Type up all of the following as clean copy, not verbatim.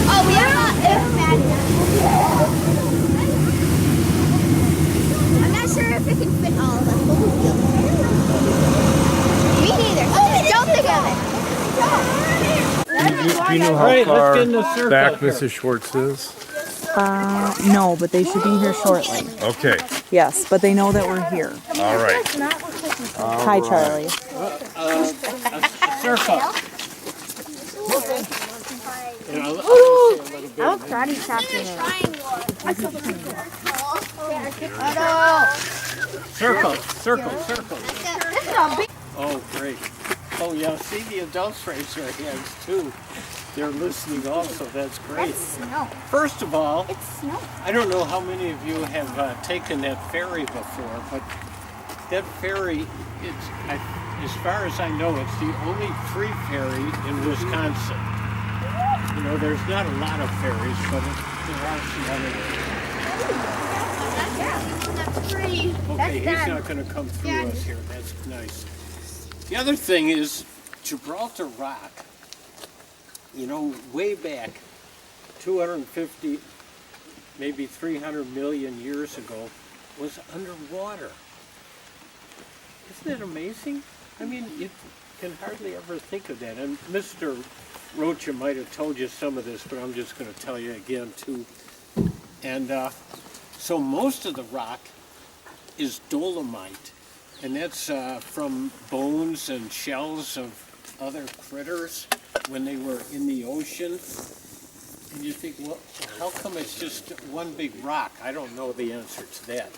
Oh, yeah. I'm not sure if it can fit all the holes. Me neither. Don't think of it. Do you know how far back Mrs. Schwartz is? No, but they should be here shortly. Okay. Yes, but they know that we're here. All right. Hi, Charlie. Circle. I'll karate chop in Circle. Oh, great. Oh, yeah, see, the adults raise their hands, too. They're listening also. That's great. snow. First of all, It's snow. I don't know how many of you have taken that ferry before, but that ferry, as far as I know, it's the only free ferry in Wisconsin. You know, there's not a lot of ferries, but there are some other ones. That's free. Okay, he's not going to come through us here. That's nice. The other thing is Gibraltar Rock, you know, way back 250, maybe 300 million years ago, was underwater. Isn't that amazing? I mean, you can hardly ever think of that. And Mr. Rocha might have told you some of this, but I'm just going to tell you again, too. And so most of the rock is dolomite, and that's from bones and shells of other critters when they were in the ocean. And you think, well, how come it's just one big rock? I don't know the answer to that.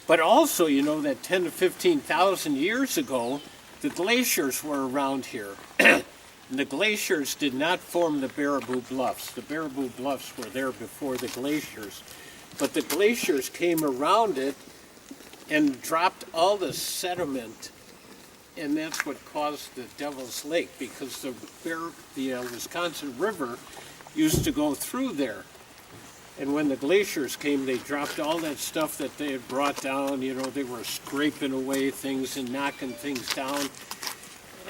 But also, you know, that 10 to 15,000 years ago, the glaciers were around here. And the glaciers did not form the Baraboo Bluffs. The Baraboo Bluffs were there before the glaciers. But the glaciers came around it and dropped all the sediment, and that's what caused the Devil's Lake, because the Wisconsin River used to go through there. And when the glaciers came, they dropped all that stuff that they had brought down. You know, they were scraping away things and knocking things down,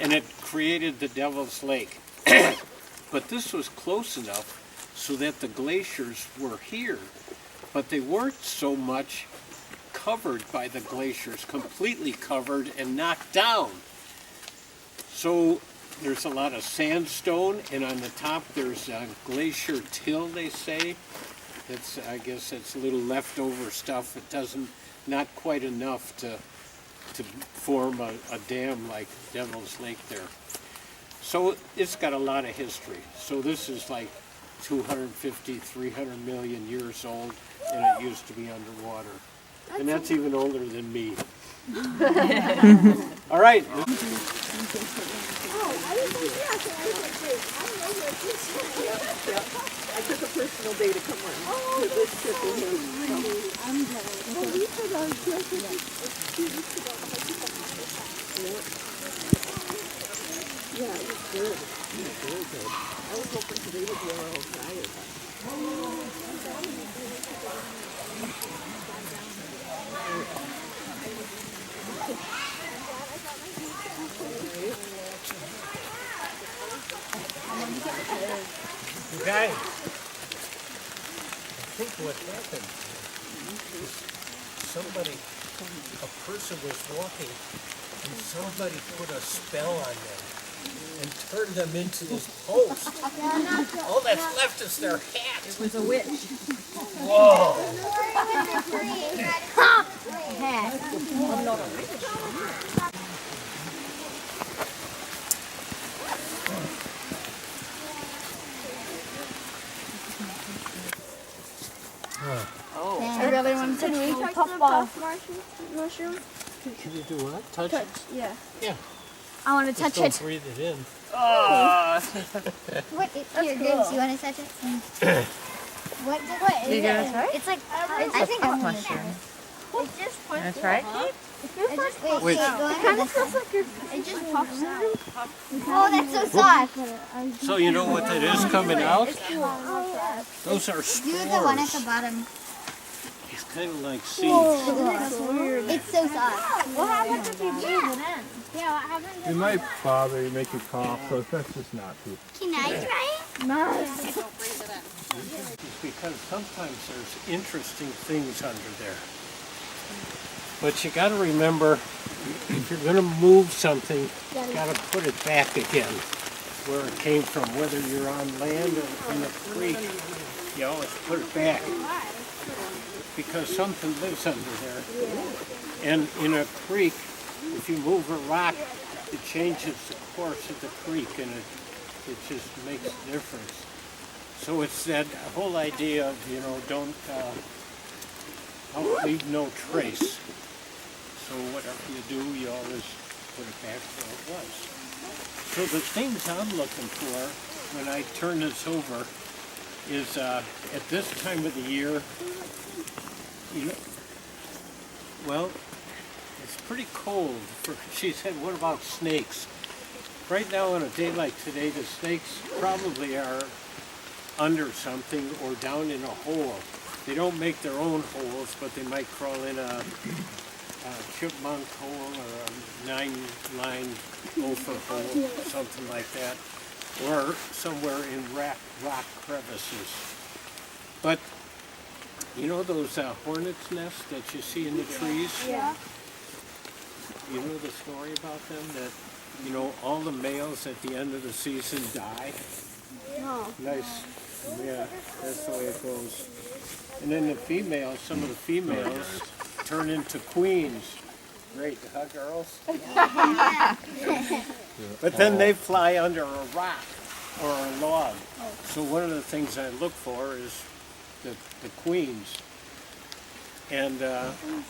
and it created the Devil's Lake. But this was close enough so that the glaciers were here, but they weren't so much covered by the glaciers, completely covered and knocked down. So there's a lot of sandstone, and on the top there's a glacier till, they say. That's, I guess that's a little leftover stuff. It not quite enough to form a dam like Devil's Lake there. So it's got a lot of history. So this is like 250, 300 million years old, and it used to be underwater. And that's even older than me. All right. I took a personal day to come on this trip with him. I'm glad. Yeah, it was good. It was very good. I was hoping today would be a little quiet. Guys, I think what happened is a person was walking, and somebody put a spell on them and turned them into this post. All that's left is their hat. It was a witch. Whoa! I really want to touch puffball mushroom. Can you do what? Touch it? Yeah. Yeah. I want to touch Don't it. breathe it in. What? Here, Diggs, you want to touch it? What is it? It's like, I think I'm mushroom. It's just puffs. That's right. Wait, it kind of smells like it just puffs out. Oh, that's so soft. So you know what that is coming out? Those are spores. Do the one at the bottom. It's kind of like seeds. It's so soft. What happens if you breathe it in? Yeah, what happens? It might bother you, make you cough, so that's just not too. Can I try it? No. It's because sometimes there's interesting things under there. But you got to remember, if you're going to move something, you got to put it back again where it came from, whether you're on land or in a creek. You always put it back because something lives under there. And in a creek, if you move a rock, it changes the course of the creek, and it just makes a difference. So it's that whole idea of, don't leave no trace. So whatever you do, you always put it back where it was. So the things I'm looking for when I turn this over is at this time of the year, it's pretty cold. She said, what about snakes? Right now on a day like today, the snakes probably are under something or down in a hole. They don't make their own holes, but they might crawl in a chipmunk hole or a 9-line gopher hole, something like that, or somewhere in rock crevices. But those hornet's nests that you see in the trees? Yeah. You know the story about them, that all the males at the end of the season die? No. Nice. Yeah, that's the way it goes. And then the females, some of the females turn into queens. Great, huh, girls? But then they fly under a rock or a log. So one of the things I look for is the queens. And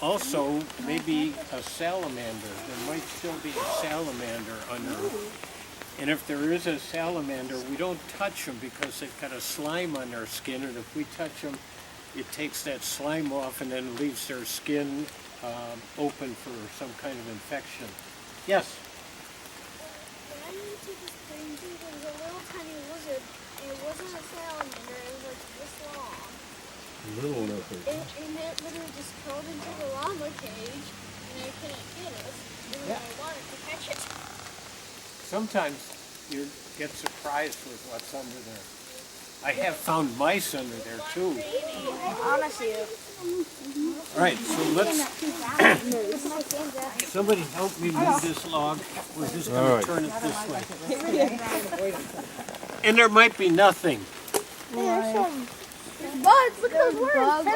also maybe a salamander. There might still be a salamander under. And if there is a salamander, we don't touch them because they've got a slime on their skin. And if we touch them, it takes that slime off and then leaves their skin open for some kind of infection. Yes? When I went to this thing, there was a little tiny lizard, and it wasn't a salamander, it was like this long. Little lizard. And it literally just crawled into the llama cage, and I couldn't get it. And I wanted to catch it. Sometimes you get surprised with what's under there. I have found mice under there too. Honestly. All right, so let's. Somebody help me move this log. We're just going to turn it this way. And there might be nothing. There's some bugs. Look at those worms.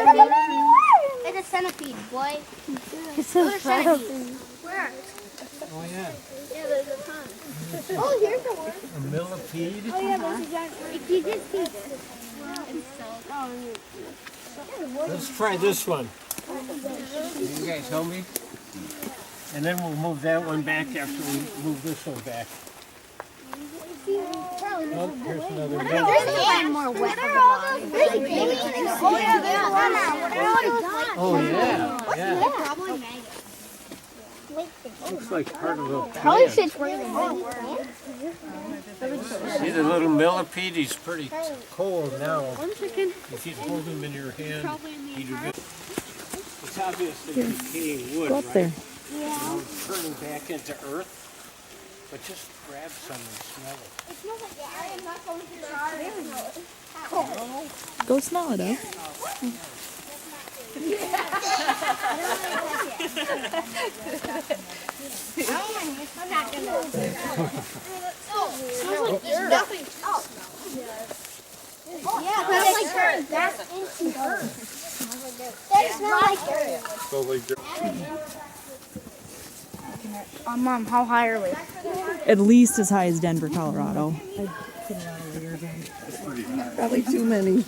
It's a centipede, boy. It's a centipede. Where? Oh yeah. Yeah, there's a ton. Oh, here's a worm. A millipede. Oh yeah, there's a giant worm. If you just see this, Let's try this one. Can you guys help me? And then we'll move that one back after we move this one back. Oh, here's another one. there's more wet of the line. Oh yeah, there's a lot. Oh yeah, yeah. They're probably maggots. Looks like part of a Probably plant. fits where the See the little millipede? He's pretty cold now. If you hold him in your hand, he'd be. It's obviously decaying wood, right? there. It's turning back into earth. But just grab some and smell it. It smells like I am not going to Go smell it, huh? I'm not gonna. nothing. Yeah, but it's like dirt. That's into dirt. That smells like dirt. Mom, how high are we? At least as high as Denver, Colorado. Probably too many.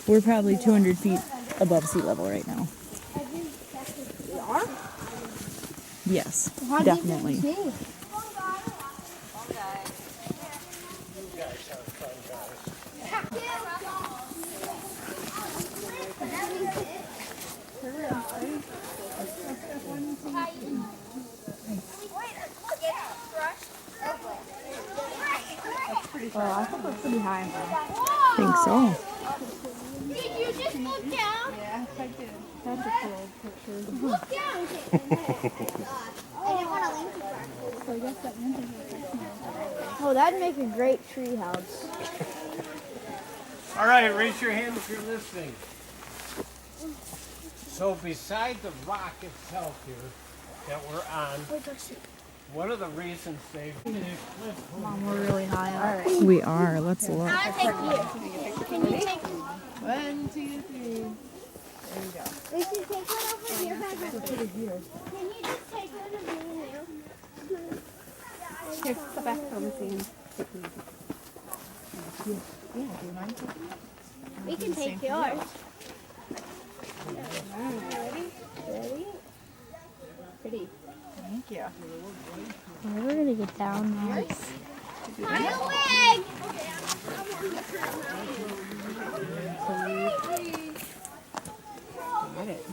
We're probably 200 feet above sea level right now. Yes, definitely. Well, I think we're pretty high. I think so. Did you just look down? Look down. I didn't want to lean too far. Oh, that'd make a great tree house. All right, raise your hand if you're listening. So beside the rock itself here that we're on, one of the reasons they... Mom, we're really high up. We are. Let's look. I'll take you. Can you take 1, 2, 3. We should take one over here. Can you just take one of these? Here, go back from the scene. We can take yours. Ready? Pretty. Thank you. We're gonna get down now. My leg! Got it.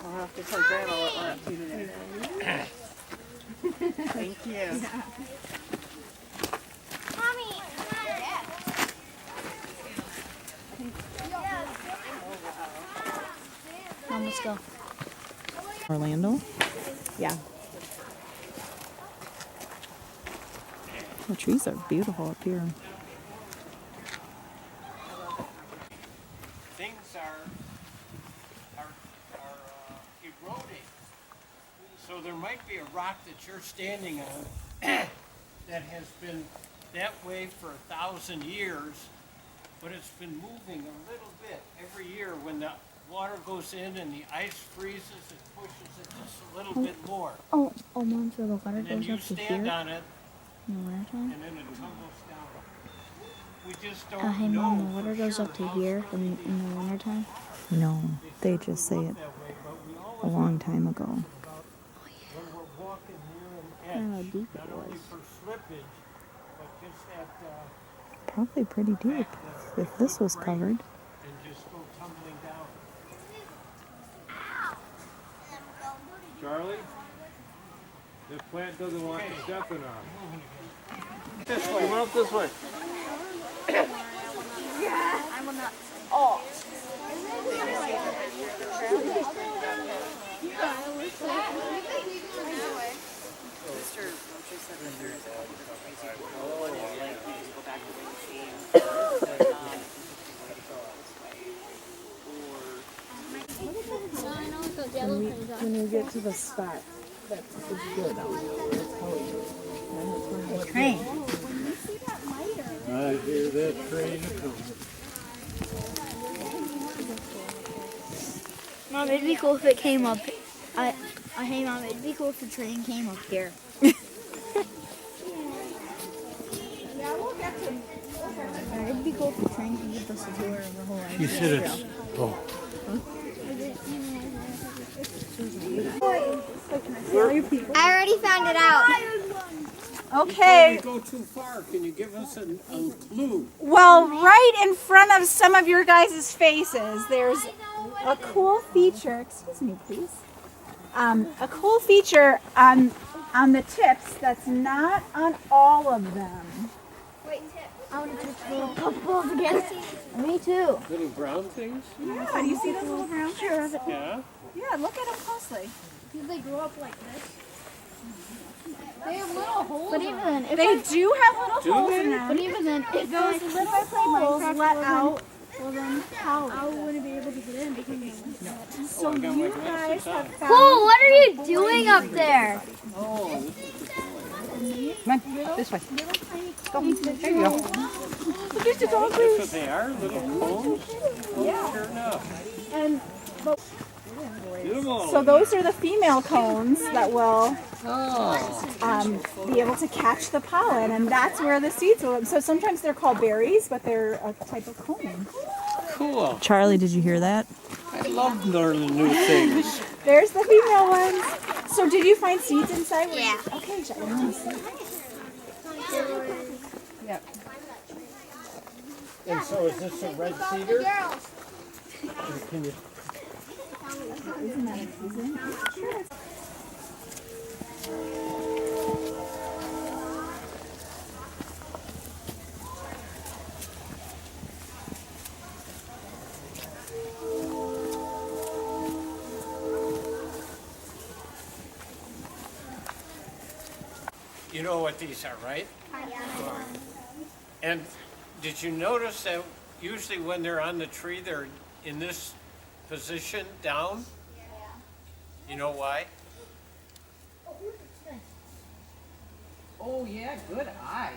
I'll have to tell Grandma what we're up to today. Thank you. Mommy! Mom, let's go. Orlando? Yeah. The trees are beautiful up here. Things are eroding. So there might be a rock that you're standing on that has been that way for 1,000 years, but it's been moving a little bit every year. When the water goes in and the ice freezes, it pushes it just a little bit more. Oh, Mom, so the water And then goes you up to stand here on it, in the wintertime? and then it tumbles down. We just don't Hey, know Mom, the water for goes sure up to how here strong in the wintertime? No, they just say it that way, but we a always long time ago. when we're walking near I an don't know how edge, deep not it only was. for slippage, but just that Probably pretty deep if this was covered. and just go tumbling down. Charlie? This plant doesn't want you stepping on. This way. Come up this way. Mr. Rocha said that there's a crazy pool and it's like you just go back to where you came. When you get to the spot, that's good. Train. I hear that train coming. Mom, it'd be cool if it came up. Hey, Mom, it'd be cool if the train came up here. It'd be cool if the train could give us a tour of the whole area. She said it's. Oh. I already found it out. Okay, Before we go too far, can you give us a clue? well, right in front of some of your guys' faces, there's a cool feature. Excuse me, please. A cool feature on the tips that's not on all of them. Wait, tip. I want to touch the little puffballs again. Me too. Little brown things? Yeah, do you see those little brown chairs? Yeah. Yeah, look at them closely. Did they grow up like this? They have little holes. But even then, if They do have little holes in them. but even then, If those little holes let out, Well then, I wouldn't be able to get in because so I got my you glasses guys on. have found Cole, what are you doing up there? Oh, This way. There you go. There's the dog that's what they are, little cones? Yeah. Sure enough. And Beautiful. so those are the female cones that will Oh. be able to catch the pollen, and that's where the seeds will. So sometimes they're called berries, but they're a type of cone. Cool. Charlie, did you hear that? I love learning new things. There's the female ones. So did you find seeds inside? Yeah. Okay, Charlie, let me see. Yep. And so is this a red cedar? girls. Can you... Isn't that amazing? Sure. You know what these are, right? And did you notice that usually when they're on the tree, they're in this position down? You know why? Oh yeah, good eye.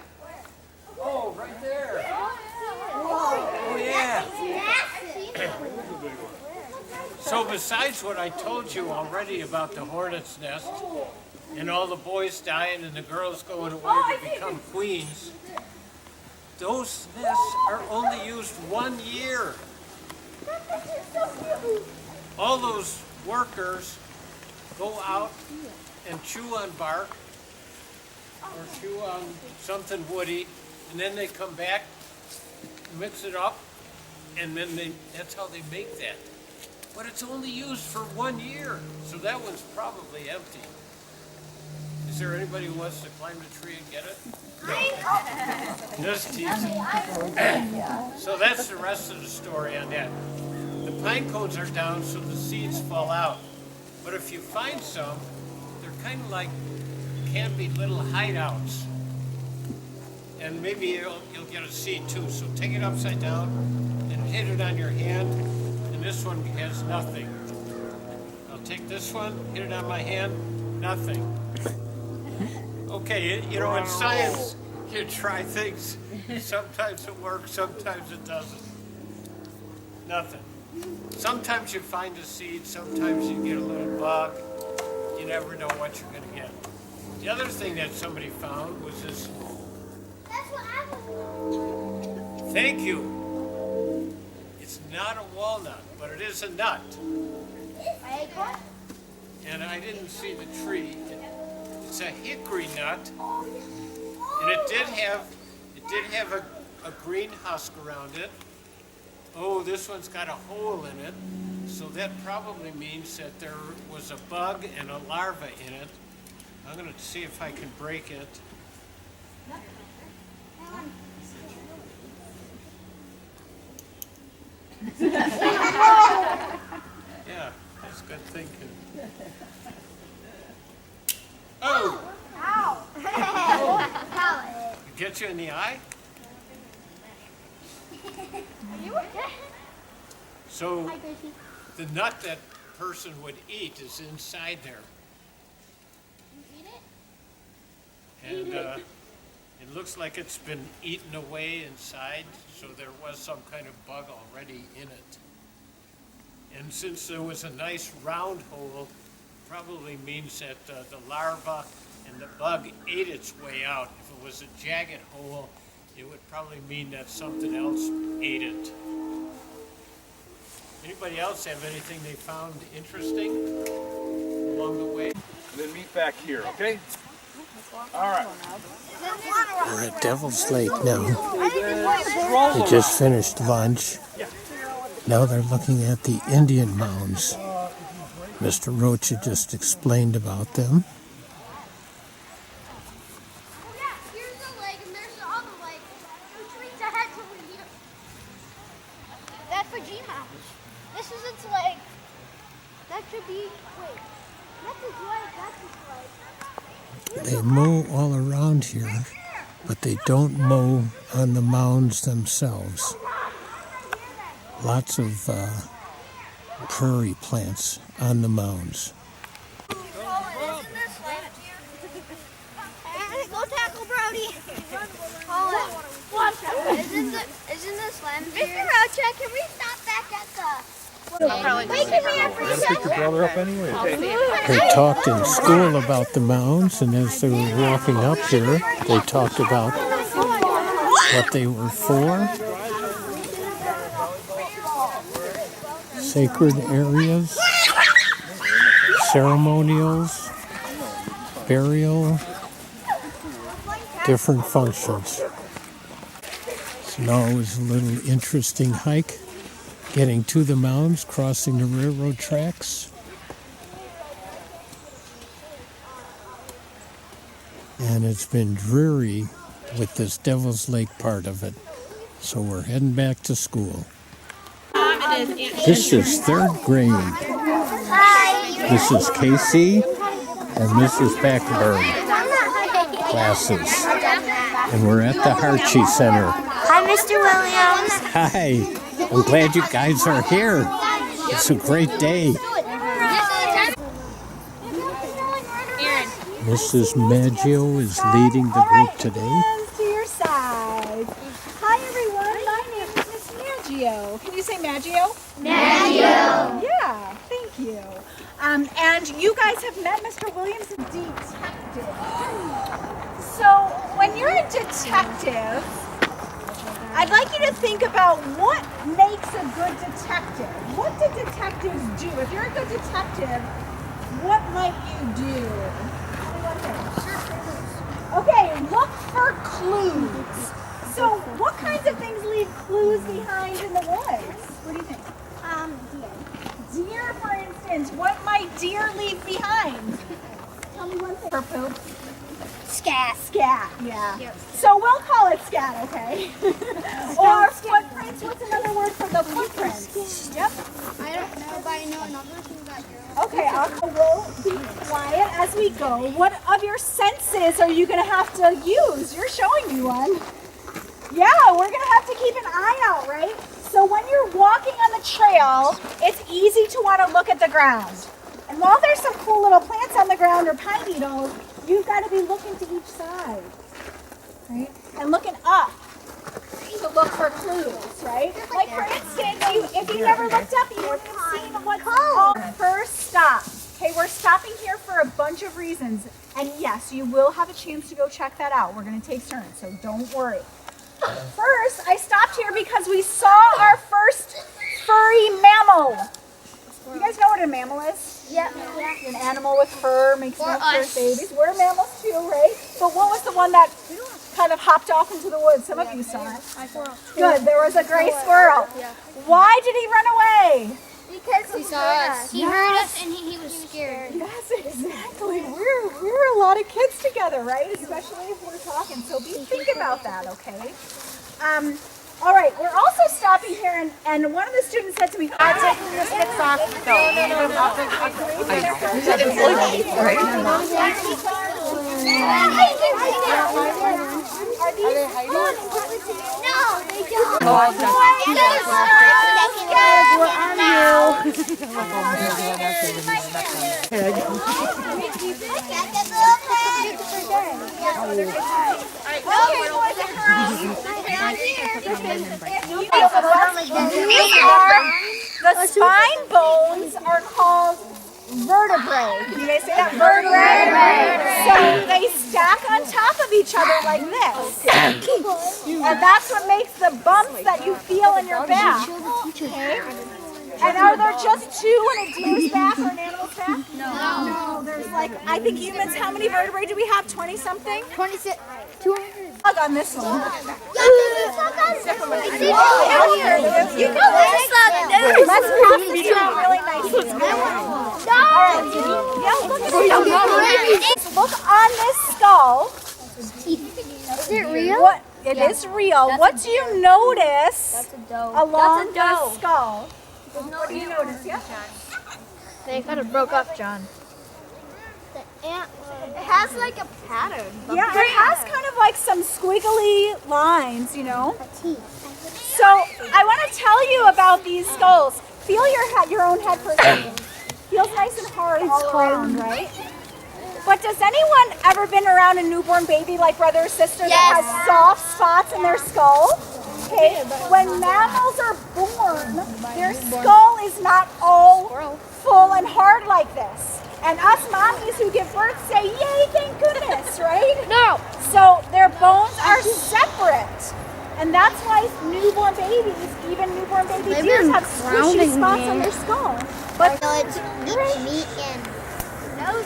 Oh, right there. Oh yeah. So besides what I told you already about the hornet's nest and all the boys dying and the girls going away to become queens, those nests are only used 1 year. All those workers go out and chew on bark or chew on something woody, and then they come back, mix it up, and then that's how they make that. But it's only used for 1 year, so that one's probably empty. Is there anybody who wants to climb the tree and get it? No. Just teasing. So that's the rest of the story on that. The pine cones are down so the seeds fall out. But if you find some, they're kind of like, can be little hideouts. And maybe you'll get a seed too. So take it upside down and hit it on your hand. And this one has nothing. I'll take this one, hit it on my hand, nothing. Okay, you know, in science, you try things. Sometimes it works, sometimes it doesn't. Nothing. Sometimes you find a seed, sometimes you get a little bug. You never know what you're going to get. The other thing that somebody found was this. That's what I was. Thank you. It's not a walnut, but it is a nut. And I didn't see the tree. It's a hickory nut, and it did have a green husk around it. Oh, this one's got a hole in it, so that probably means that there was a bug and a larva in it. I'm going to see if I can break it. Yeah, that's good thinking. Oh! Ow! Get you in the eye? Are you okay? So the nut that person would eat is inside there. You eat it? And it looks like it's been eaten away inside, so there was some kind of bug already in it. And since there was a nice round hole, probably means that the larva and the bug ate its way out. If it was a jagged hole, it would probably mean that something else ate it. Anybody else have anything they found interesting along the way? Then meet back here, okay? All right. We're at Devil's Lake now. They just finished lunch. Now they're looking at the Indian Mounds. Mr. Rocha just explained about them. Oh yeah, here's the lake and there's the other lake. 2 trees ahead over here. That's for G-Mounds. This is its lake. That should be, wait. That's its lake, that's its lake. They mow all around here, but they don't mow on the mounds themselves. Lots of prairie plants on the mounds. Go tackle Brody. Isn't this land Mr. Rocha, can we stop back at the... Wait, can we have free Pick your brother up anyway. They talked in school about the mounds, and as they were walking up here, they talked about what they were for. Sacred areas, ceremonials, burial, different functions. So now is a little interesting hike, getting to the mounds, crossing the railroad tracks. And it's been dreary with this Devil's Lake part of it. So we're heading back to school. This is 3rd grade. Mrs. Casey and Mrs. Backeberg. classes. And we're at the Hartje Center. Hi, Mr. Williams. Hi, I'm glad you guys are here. It's a great day. Mrs. Maggio is leading the group today. Hands to your sides. Hi everyone, my name is Miss Maggio. Can you say Maggio? Maggio. Yeah, thank you. And you guys have met Mr. Williams, a detective. So when you're a detective, I'd like you to think about what makes a good detective. What do detectives do? If you're a good detective, what might you do? Okay, look for clues. So what kinds of things leave clues behind in the woods? What do you think? Deer, for instance. What might deer leave behind? Tell me one thing. For poop. Scat. Scat, yeah. Yep. So we'll call it scat, okay? Or footprints. What's another word for the footprints? Yep. I don't know, but I know another thing that you're... Okay, we'll be quiet as we go. What of your senses are you going to have to use? You're showing me one. Yeah, we're going to have to keep an eye out, right? So when you're walking on the trail, it's easy to want to look at the ground. And while there's some cool little plants on the ground or pine needles, you've got to be looking to each side, right? And looking up to look for clues, right? Like for instance, if you never looked up, you wouldn't have seen what's called first stop. Okay, we're stopping here for a bunch of reasons. And yes, you will have a chance to go check that out. We're going to take turns, so don't worry. First, I stopped here because we saw our first furry mammal. You guys know what a mammal is? Yep. An animal with fur makes milk for its babies. We're mammals too, right? But what was the one that kind of hopped off into the woods? Some of you saw it. Good, there was a gray squirrel. Why did he run away? Because he saw us. He heard us and he was scared. Yes, exactly. We're a lot of kids together, right? Especially if we're talking. So think about that, okay? All right, we're also stopping here, and one of the students said to me, "I'm taking the sticks off." Are these fun? No, they don't. We're on you. The spine bones are called vertebrae. Can you guys say that? Vertebrae. So they stack on top of each other like this. And that's what makes the bumps that you feel in your back. Okay? And are there just two in a deer's back or an animal's back? No. There's like, I think humans, how many vertebrae do we have? 20 something? 26. 200. Hug on this one. You go this side. Let's pass this around really nicely. Alright. Look on this skull. Is it real? It is real. What do you notice along the skull? What do you notice? Yeah? They kind of broke up, John. It has like a pattern. Yeah, it has kind of like some squiggly lines, you know? So I want to tell you about these skulls. Feel your own head for a second. Feels nice and hard all around, right? But does anyone ever been around a newborn baby, like brother or sister, that has soft spots in their skull? Okay, when mammals are born, their skull is not all full and hard like this. And us mommies who give birth say, yay, thank goodness, right? No. So their bones are separate. And that's why newborn babies, even newborn baby deers, have squishy spots on their skull. But Village eats meat and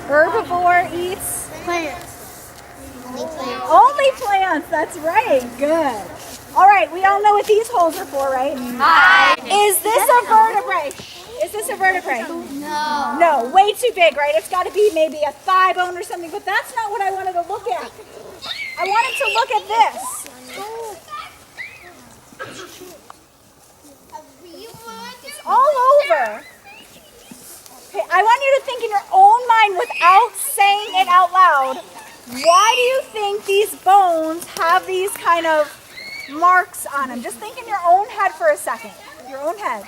herbivore eats plants. only plants. That's right. Good. All right, we all know what these holes are for, right? Hi. Is this a vertebrae? Is this a vertebrae? No. No, way too big, right? It's got to be maybe a thigh bone or something, but that's not what I wanted to look at. I wanted to look at this. It's all over. Okay, I want you to think in your own mind without saying it out loud. Why do you think these bones have these kind of marks on them? Just think in your own head for a second. Your own head.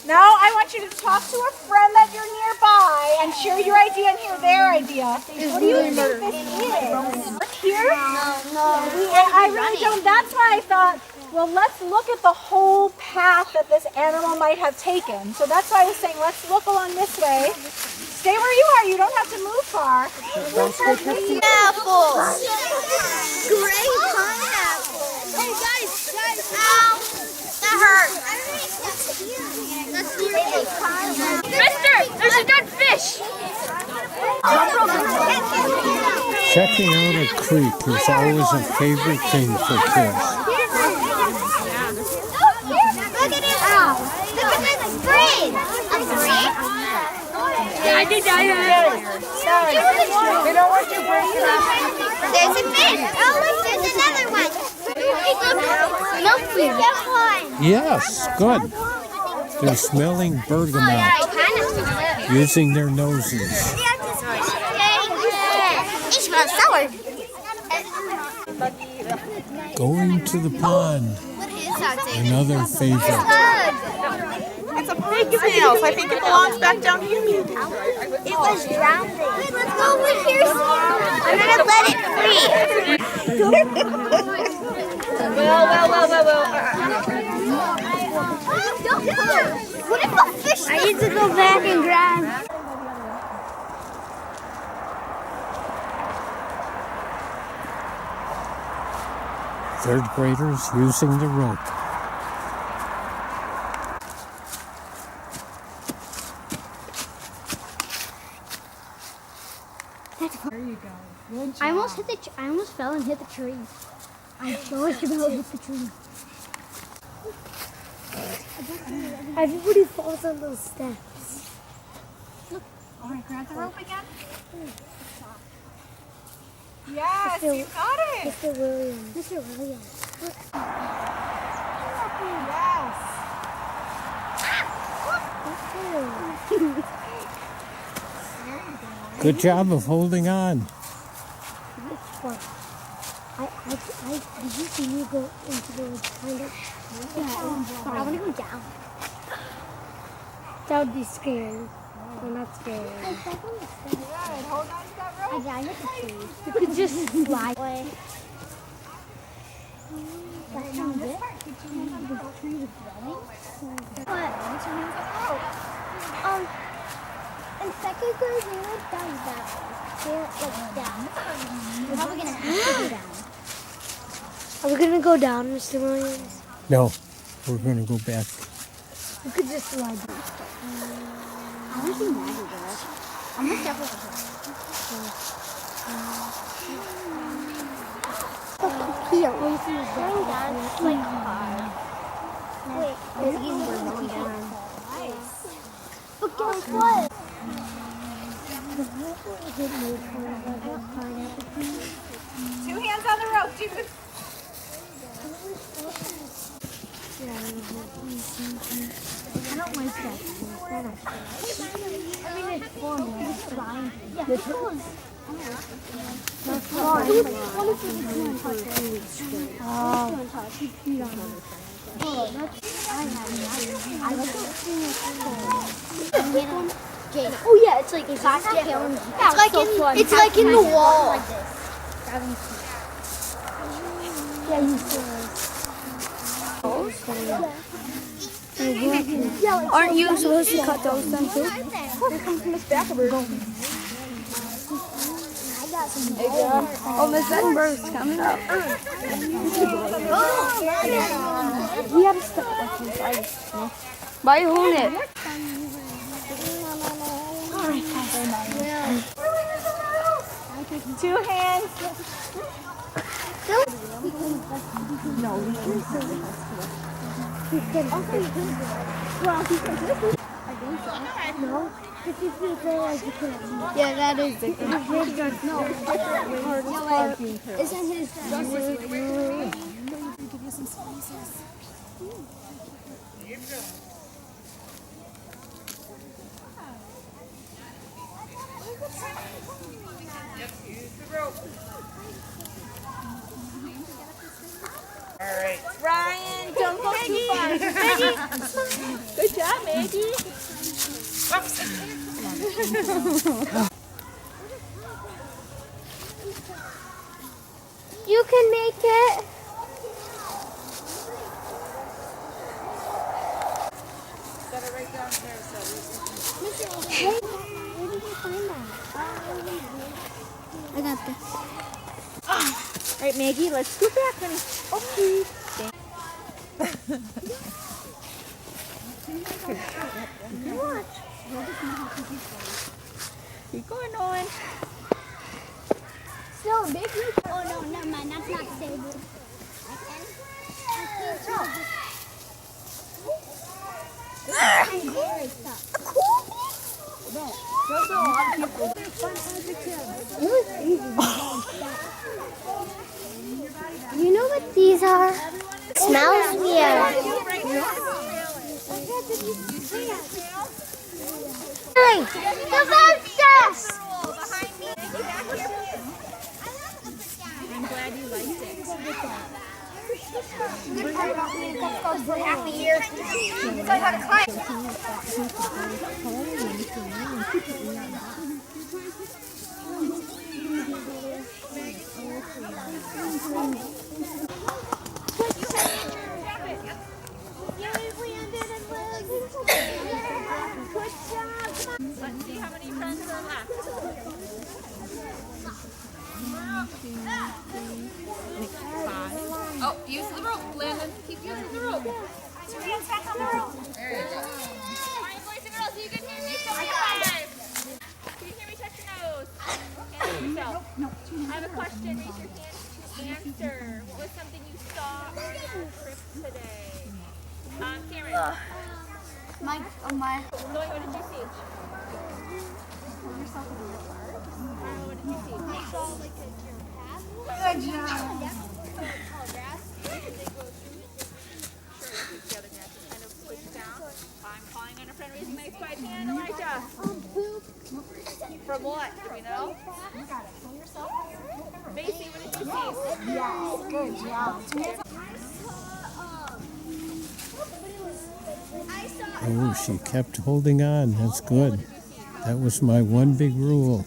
Now I want you to talk to a friend that you're nearby and share your idea and hear their idea. What do you think this is? Here? No. I really don't. That's why I thought, well, let's look at the whole path that this animal might have taken. So that's why I was saying, let's look along this way. Stay where you are. You don't have to move far. Apples. Great pineapple. Hey guys. Ow. That hurt. That's Mister, there's a dead fish. Checking out a creek is always a favorite thing for kids. Look at it. Look at this green. A green? Yeah, I think I heard it. Sorry. They don't want you breaking up. There's a fish. Oh, look, there's another one. Milkweed. Get one. Yes, good. They're smelling bergamot, using their noses. It smells sour. Going to the pond, another favorite. It's a big snail, so I think it belongs back down here. It was drowning. Wait, let's go over here. I'm gonna let it free. What if the fish? I need to go back and grab. Third graders using the rope. There you go. Good job. I almost fell and hit the tree. I'm so about to hit the tree. Everybody falls on those steps. Look. All right, grab the rope again. Yes, you got it. Mr. Williams. Mr. Williams. Yes. Good job of holding on. Which one? Did you see me go into the kind of? Yeah, I want to go down. That would be scary. I'm not scared. Hold on to that rope. I hit the tree. You could just slide away. That sounds good. The tree was growing. In second grade, we went down that way. We went like down. We're probably gonna have to go down. Are we gonna go down, Mr. Williams? No, we're going to go back. We could just slide down. I want to see Maggie there. I'm gonna step over here. When you see this going down, it's like hard. Wait, it's easy to go down. But guess what? Two hands on the rope, dude. I don't like that. I mean, it's fun. It's fine. Yeah, it's fun. That's fun. What if you touch it? Oh. Oh yeah, it's like it's like in the wall. Yeah, you Aren't you supposed to cut those then too? Here comes Miss Backeberg. Oh, Miss Backeberg's coming up. We have to step back inside. Why are you holding it? Two hands. Yeah, that is different. No, it's different. Isn't his give you some spices. Ryan, don't go too far. Maggie. Good job, Maggie. You can make it. Set it right down here, so Hey, where did you find that? I got this. All right, Maggie, let's scoot back, honey. Okay. Watch. Keep going, Nolan. So big. Oh no, never mind. That's not the same. You know what these are? Smells weird. Hey, the monsters! I'm glad you liked it. Let's see how many friends are left. Oh, use the rope, Landon. Keep using the rope. Put your hands back on the rope. There you go. All right, boys and girls, you can hear me. Show me a five. Can you hear me? Touch your nose. Answer yourself. I have a question. Raise your hand to answer. What was something you saw on your trip today? Cameron. My. Zoe, what did you see? What did you see? I saw like a giraffe. Good job. Tall grass. They go through. Sure, the other grass is kind of pushed down. I'm calling on a friend raising my right hand, Elijah. Poop. From what? Do we know? You got it. Pull yourself. Macy, what did you see? Yes, good job. I saw. Oh, she kept holding on. That's good. That was my one big rule.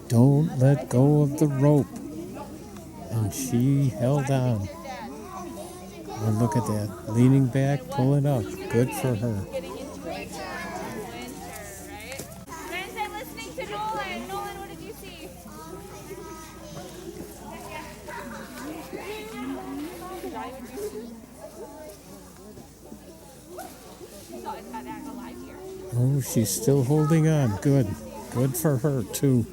Don't let go of the rope. And she held on. Oh, look at that. Leaning back, pulling up. Good for her. Getting into winter, right? Friends, I'm listening to Nolan. Nolan, what did you see? Johnny, what did you see? You saw it back alive here. Oh, she's still holding on. Good. Good for her, too.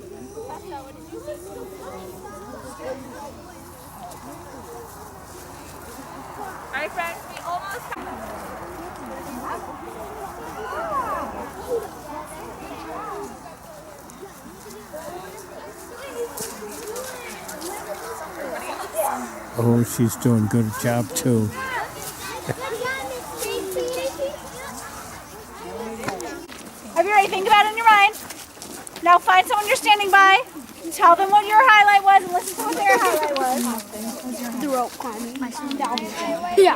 All right, friends, we almost have... Oh, she's doing a good job, too. Everybody think about it in your mind. Now find someone you're standing by. Tell them what your highlight was and listen to what their highlight was. The rope climbing. I saw down. Yeah.